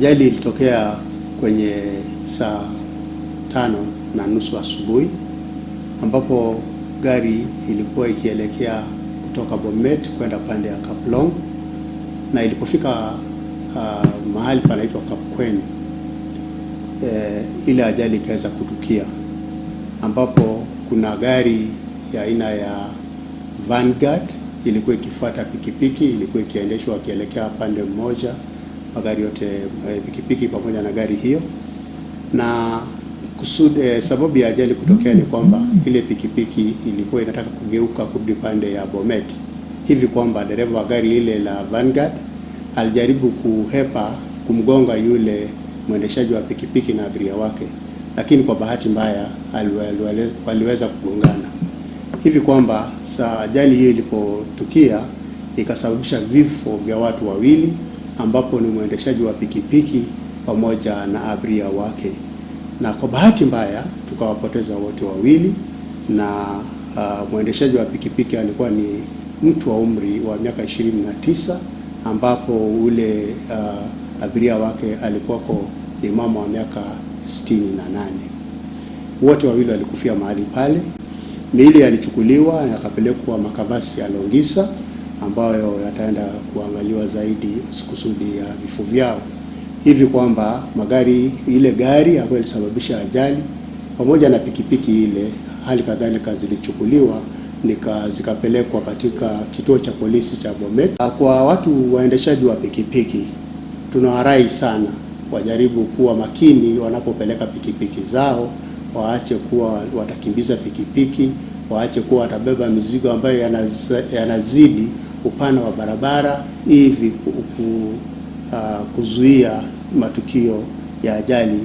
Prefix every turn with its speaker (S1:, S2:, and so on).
S1: Ajali ilitokea kwenye saa 5:30 asubuhi, ambapo gari ilikuwa ikielekea kutoka Bomet kwenda pande ya Kaplong, na ilipofika mahali panaitwa Kapkwen, ile ajali ikaweza kutukia, ambapo kuna gari ya aina ya Vanguard ilikuwa ikifuata pikipiki, ilikuwa ikiendeshwa ikielekea pande mmoja, magari yote pikipiki pamoja na gari hiyo. Na sababu ya ajali kutokea ni kwamba ile pikipiki ilikuwa inataka kugeuka kurudi pande ya Bomet, hivi kwamba dereva wa gari ile la Vanguard alijaribu kuhepa kumgonga yule mwendeshaji wa pikipiki na abiria wake, lakini kwa bahati mbaya waliweza kugongana, hivi kwamba ajali hiyo ilipotukia ikasababisha vifo vya watu wawili, ambapo ni mwendeshaji wa pikipiki pamoja na abiria wake, na kwa bahati mbaya tukawapoteza wote wawili. Na mwendeshaji wa pikipiki alikuwa ni mtu wa umri wa miaka 29, ambapo ule abiria wake alikuwako ni mama wa miaka 68. Wote wawili walikufia mahali pale. Miili yalichukuliwa na yakapelekwa makavasi ya Longisa, ambayo yataenda kuangaliwa zaidi kusudi ya vifo vyao, hivi kwamba ile gari ambayo ilisababisha ajali pamoja na pikipiki ile hali kadhalika zilichukuliwa zikapelekwa katika kituo cha polisi cha Bomet. Kwa watu waendeshaji wa pikipiki, tunawarai sana wajaribu kuwa makini wanapopeleka pikipiki zao, waache kuwa watakimbiza pikipiki, waache kuwa watabeba mizigo ambayo yanazidi upana wa barabara, hivi kuzuia matukio ya ajali